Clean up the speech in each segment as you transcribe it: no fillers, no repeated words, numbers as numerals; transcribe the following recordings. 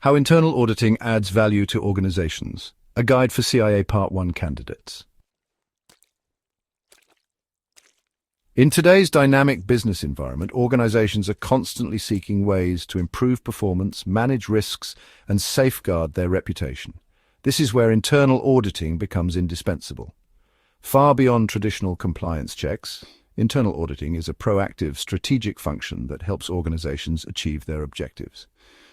How Internal Auditing Adds Value to Organizations. A Guide for CIA Part 1 Candidates. In today's dynamic business environment, organizations are constantly seeking ways to improve performance, manage risks, and safeguard their reputation. This is where internal auditing becomes indispensable. Far beyond traditional compliance checks, internal auditing is a proactive, strategic function that helps organizations achieve their objectives.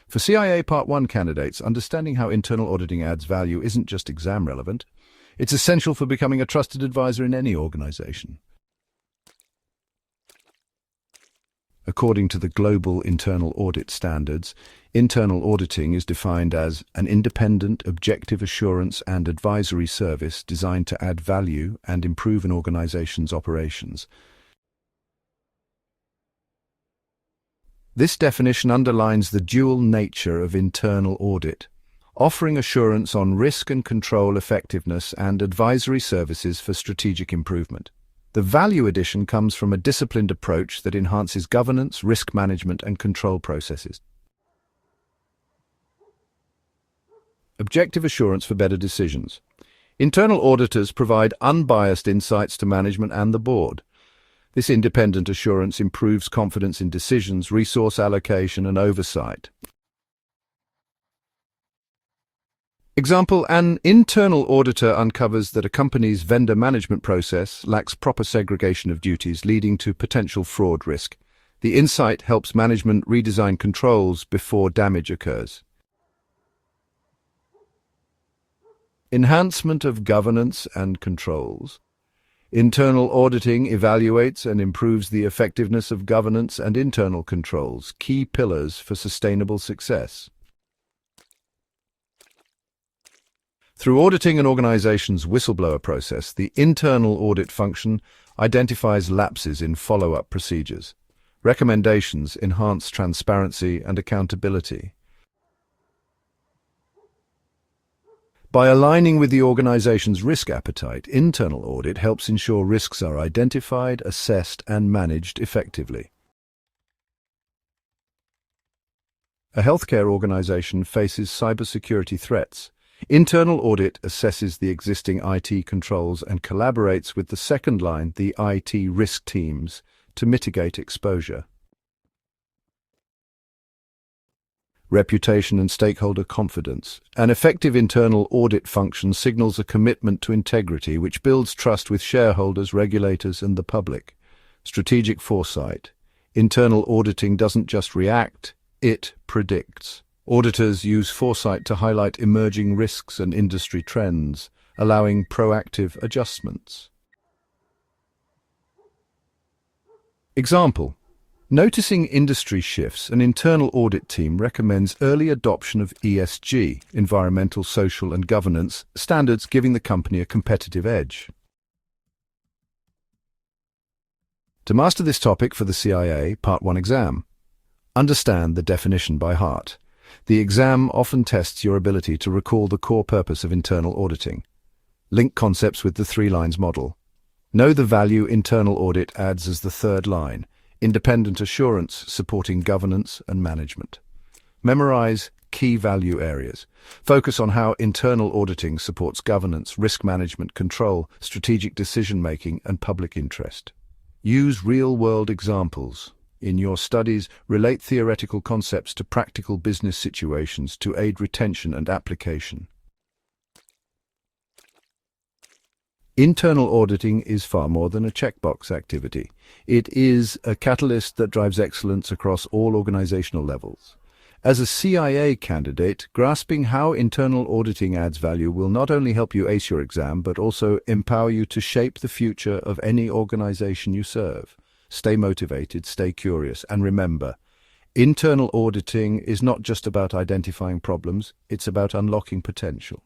For CIA Part 1 candidates, understanding how internal auditing adds value isn't just exam relevant. It's essential for becoming a trusted advisor in any organization. According to the global internal audit standards, internal auditing is defined as an independent, objective assurance and advisory service designed to add value and improve an organization's operations. This definition underlines the dual nature of internal audit, offering assurance on risk and control effectiveness and advisory services for strategic improvement. The value addition comes from a disciplined approach that enhances governance, risk management, and control processes. Objective assurance for better decisions. Internal auditors provide unbiased insights to management and the board. This independent assurance improves confidence in decisions, resource allocation, and oversight. Example, an internal auditor uncovers that a company's vendor management process lacks proper segregation of duties, leading to potential fraud risk. The insight helps management redesign controls before damage occurs. Enhancement of governance and controls. Internal auditing evaluates and improves the effectiveness of governance and internal controls, key pillars for sustainable success. Through auditing an organization's whistleblower process, the internal audit function identifies lapses in follow-up procedures. Recommendations enhance transparency and accountability. By aligning with the organization's risk appetite, internal audit helps ensure risks are identified, assessed, and managed effectively. A healthcare organization faces cybersecurity threats. Internal audit assesses the existing IT controls and collaborates with the second line, the IT risk teams, to mitigate exposure. Reputation and stakeholder confidence. An effective internal audit function signals a commitment to integrity, which builds trust with shareholders, regulators, and the public. Strategic foresight. Internal auditing doesn't just react, it predicts. Auditors use foresight to highlight emerging risks and industry trends, allowing proactive adjustments. Example: noticing industry shifts, an internal audit team recommends early adoption of ESG, environmental, social, and governance standards, giving the company a competitive edge. To master this topic for the CIA Part 1 exam, understand the definition by heart. The exam often tests your ability to recall the core purpose of internal auditing. Link concepts with the 3 lines model. Know the value internal audit adds as the 3rd line, independent assurance supporting governance and management. Memorize key value areas. Focus on how internal auditing supports governance, risk management, control, strategic decision-making, and public interest. Use real-world examples. In your studies, relate theoretical concepts to practical business situations to aid retention and application. Internal auditing is far more than a checkbox activity. It is a catalyst that drives excellence across all organizational levels. As a CIA candidate, grasping how internal auditing adds value will not only help you ace your exam, but also empower you to shape the future of any organization you serve. Stay motivated, stay curious, and remember, internal auditing is not just about identifying problems, it's about unlocking potential.